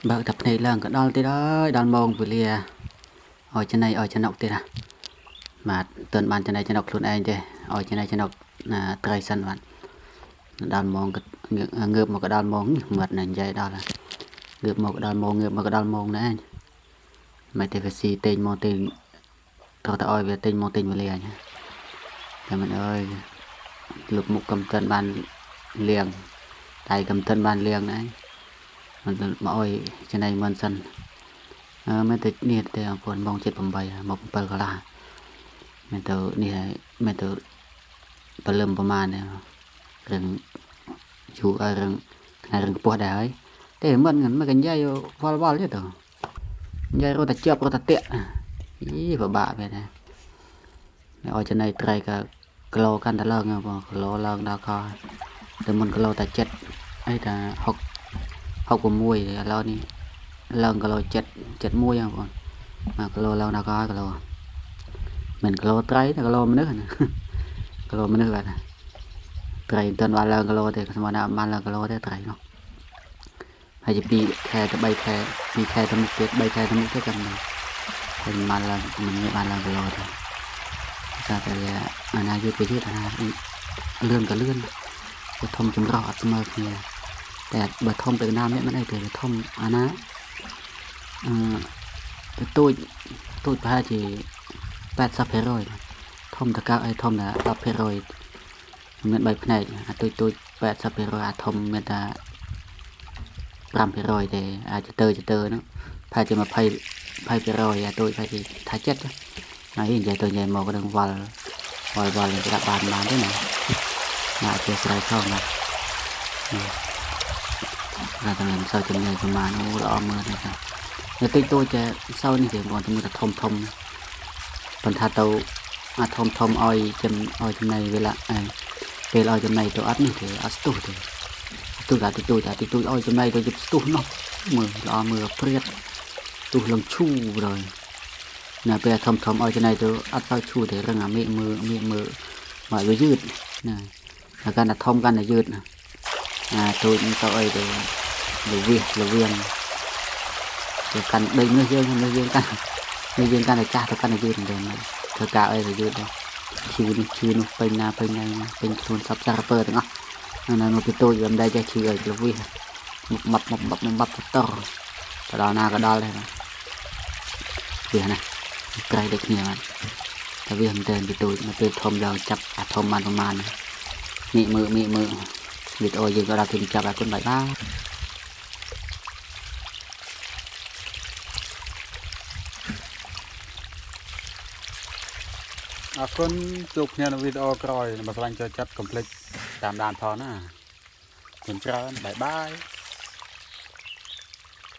បើតែភ្នែកឡើងក៏ដល់ទៀតហើយដល់ម៉ោងវេលាឲ្យចំណៃឲ្យចំណុកទៀតណាបាទទើនបានចំណៃចំណុកខ្លួនឯងទេឲ្យចំណៃចំណុកត្រីសិនបាទដល់ម៉ោងក៏ងើបមកក៏ដល់ម៉ោងមាត់នឹងនិយាយដល់ងើបមកក៏ដល់ម៉ោងងើបមកក៏ដល់ម៉ោងណាឯងមិនទេវាស៊ីតេងមកតេងតោះទៅឲ្យវាតេងមកតេងវេលាអញ្ចឹងតែមិនអើយលោកមុខកំតិនបានលៀងដៃកំតិនបានលៀងណាมันមកអុយចំណៃមិនសិនមិនទៅនេះទេបងប្អូនម៉ោង 7:08 មក 7 កន្លះមិនទៅនេះមិនទៅព្រលឹមប្រហែលរឿងយូររឿងថ្ងៃរឿងខ្ពស់ដែរហើយតែមិនមិនកញ្ញៃវល់វល់ទេទៅនិយាយរត់តែជាប់រត់តែតាក់អីពិបាកមែនណាឲ្យចំណៃត្រីក៏គីឡូកាន់តែឡើងបងគីឡូឡើងដល់ក៏តែមុនគីឡូតែ7អីតែ66ឥឡូវនេះឡើងគីឡូ71ហ្នឹងបង1គីឡូឡើងដល់ក៏គីឡូមិនគីឡូត្រីតែគីឡូមនុស្សណាគីឡូមនុស្សបាទត្រីមិនទាន់បានឡើងគីឡូទេស្មានថាបានឡើងគីឡូទេត្រីនោះហើយជា2ខែទៅ3ខែ2ខែទៅមុខទៀត3ខែទៅមុខទៀតចាំមិនបានឡើងមិនបានឡើងគីឡូទេតែអាណាយឺតទៅយឺតអាណាលឿនក៏លឿនទៅធំចម្រោះអត់ស្មើគ្នាតែបើធំទៅណាមិនអីទេធំអាណាទៅទូចប្រហែលជា 80% ធំតកៅអីធំតែ 10% មាន3ផ្នែកអាទូច 80% អាធំមានតែ 5% ទេអាចទៅនោះប្រហែលជា 20% អាទូចប្រហែលជាថាចិត្តហើយនិយាយទៅនិយាយមកក៏ដឹងវល់នឹងដាក់បានទេណាណាជាស្រ័យផងណាតែតែមិនសូវចំណេញប្រមាណអូល្អមើលទេចានៅតិចតួចតែសោនេះគេបងតែមើលតែធំប៉ុន្តែទៅអាធំឲ្យចំណៃវាឡាពេលឲ្យចំណៃទៅអត់នេះទេអត់ស្ទុះទេស្ទុះតែតិចតួចឲ្យចំណៃទៅស្ទុះនោះមើលល្អមើលព្រាតទុះលំឈូrồi nè bây giờ thom oi cái này tôi ắt sao chui để rằng là mẹ mưa mọi người dứt nè là gan là thom gan là dứt nè tôi cũng sao ơi để viên để cần đây nơi dương can là cha tôi can là dứt rồi thôi cả ơi là dứt rồi chưa nó bên này bên thôn sắp ra bờ đúng không nên một cái tôi gần đây cho chưa là viên một mập to đó nào cái đó này viên này cây được nhiều lắmแต่วิ่งเดินไปตูมาเป็นทอมเราจับทอมมันประมาณมีมือวิดโอยิงก็เราถึงจับอะไรคนใบบ้าคนจุกเนี่ยวิดโอกรอยมาสลังจะจัดคอมพลีทตามด่านพอนะคุณเจริญบาย